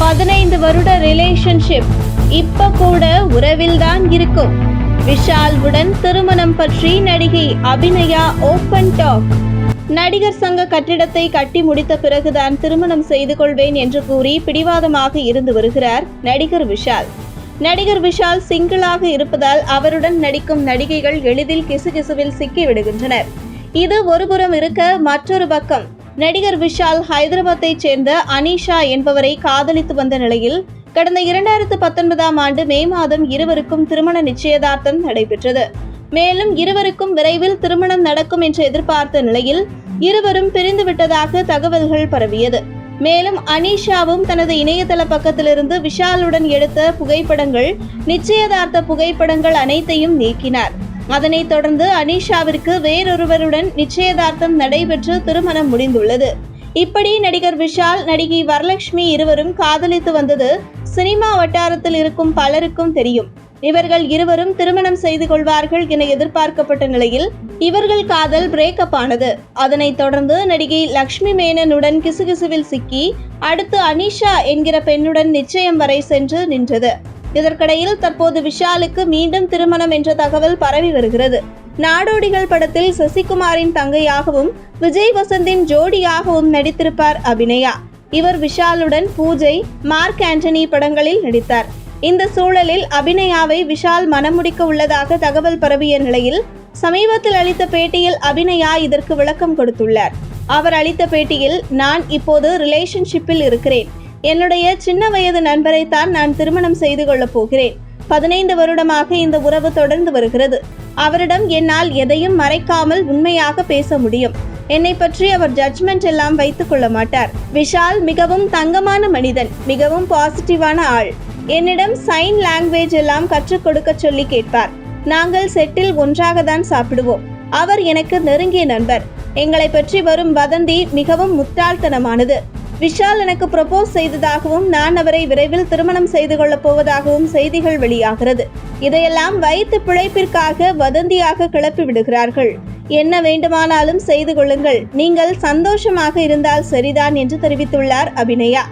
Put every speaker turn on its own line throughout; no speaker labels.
15 வருட ரிலேஷன்ஷிப் இப்ப கூட உறவில்தான் இருக்கும். விஷாலுடன் திருமணம் பற்றி நடிகை அபிநயா ஓபன் டாக். நடிகர் சங்க கட்டிடத்தை கட்டி முடித்த பிறகுதான் திருமணம் செய்து கொள்வேன் என்று கூறி பிடிவாதமாக இருந்து வருகிறார் நடிகர் விஷால். நடிகர் விஷால் சிங்கிளாக இருப்பதால் அவருடன் நடிக்கும் நடிகைகள் எளிதில் கிசுகிசுவில் சிக்கி விடுகின்றனர். இது ஒருபுறம் இருக்க, மற்றொரு பக்கம் நடிகர் விஷால் ஹைதராபாத்தைச் சேர்ந்த அனிஷா என்பவரை காதலித்து வந்த நிலையில் கடந்த 2019ஆம் ஆண்டு மே மாதம் இருவருக்கும் திருமண நிச்சயதார்த்தம் நடைபெற்றது. மேலும் இருவருக்கும் விரைவில் திருமணம் நடக்கும் என்று எதிர்பார்த்த நிலையில் இருவரும் பிரிந்து விட்டதாக தகவல்கள் பரவியது. மேலும் அனிஷாவும் தனது இணையதள பக்கத்திலிருந்து விஷாலுடன் எடுத்த புகைப்படங்கள், நிச்சயதார்த்த புகைப்படங்கள் அனைத்தையும் நீக்கினார். அதனைத் தொடர்ந்து அனிஷாவிற்கு வேறொருவருடன் நிச்சயதார்த்தம் நடைபெற்று திருமணம் முடிந்துள்ளது. இப்படி நடிகர் விஷால், நடிகை வரலட்சுமி இருவரும் காதலித்து வந்தது சினிமா வட்டாரத்தில் இருக்கும் பலருக்கும் தெரியும். இவர்கள் இருவரும் திருமணம் செய்து கொள்வார்கள் என எதிர்பார்க்கப்பட்ட நிலையில் இவர்கள் காதல் பிரேக்கப் ஆனது. அதனைத் தொடர்ந்து நடிகை லக்ஷ்மி மேனனுடன் கிசுகிசுவில் சிக்கி அடுத்து அனிஷா என்கிற பெண்ணுடன் நிச்சயம் வரை சென்று நின்றது. இதற்கிடையில் தற்போது விஷாலுக்கு மீண்டும் திருமணம் என்ற தகவல் பரவி வருகிறது. நாடோடிகள் படத்தில் சசிகுமாரின் தங்கையாகவும் விஜய் வசந்தின் ஜோடியாகவும் நடித்திருப்பார் அபிநயா. இவர் விஷாலுடன் பூஜை, மார்க் ஆண்டனி படங்களில் நடித்தார். இந்த சூழலில் அபிநயாவை விஷால் மணமுடிக்க உள்ளதாக தகவல் பரவிய நிலையில் சமீபத்தில் அளித்த பேட்டியில் அபிநயா இதற்கு விளக்கம் கொடுத்துள்ளார். அவர் அளித்த பேட்டியில், நான் இப்போது ரிலேஷன்ஷிப்பில் இருக்கிறேன். என்னுடைய சின்ன வயது நண்பரைத்தான் நான் திருமணம் செய்து கொள்ளப் போகிறேன். 15 வருடமாக இந்த உறவு தொடர்ந்து வருகிறது. அவரிடம் என்னால் எதையும் மறைக்காமல் உண்மையாக பேச முடியும். என்னை பற்றி அவர் ஜட்ஜ்மெண்ட் எல்லாம் வைத்துக் கொள்ள மாட்டார். விஷால் மிகவும் தங்கமான மனிதன், மிகவும் பாசிட்டிவான ஆள். என்னிடம் சைன் லாங்குவேஜ் எல்லாம் கற்றுக் கொடுக்க சொல்லி கேட்பார். நாங்கள் செட்டில் ஒன்றாக தான் சாப்பிடுவோம். அவர் எனக்கு நெருங்கிய நண்பர். எங்களை பற்றி வரும் வதந்தி மிகவும் முட்டாள்தனமானது. விஷால் எனக்கு ப்ரொபோஸ் செய்ததாகவும் நான் அவரை விரைவில் திருமணம் செய்து கொள்ளப் போவதாகவும் செய்திகள் வெளியாகிறது. இதையெல்லாம் வைத்து பிழைப்பிற்காக வதந்தியாக கிளப்பி விடுகிறார்கள். என்ன வேண்டுமானாலும் செய்து கொள்ளுங்கள், நீங்கள் சந்தோஷமாக இருந்தால் சரிதான் என்று தெரிவித்துள்ளார் அபிநயா.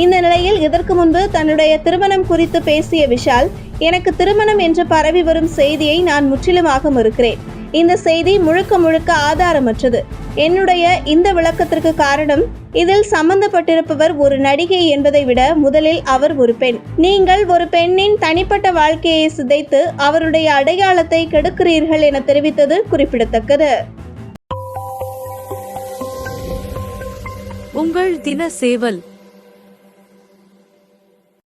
இந்த நிலையில் இதற்கு முன்பு தன்னுடைய திருமணம் குறித்து பேசிய விஷால், எனக்கு திருமணம் என்று பரவி வரும் செய்தியை நான் முற்றிலுமாக மறுக்கிறேன். இந்த செய்தி முழுக்க முழுக்க ஆதாரமற்றது. என்னுடைய இந்த விளக்கத்திற்கு காரணம், இதில் சம்பந்தப்பட்டிருப்பவர் ஒரு நடிகை என்பதை விட முதலில் அவர் ஒரு பெண். நீங்கள் ஒரு பெண்ணின் தனிப்பட்ட வாழ்க்கையை சிதைத்து அவருடைய அடையாளத்தை கெடுக்கிறீர்கள் என தெரிவித்தது குறிப்பிடத்தக்கது.
உங்கள் தின சேவல்.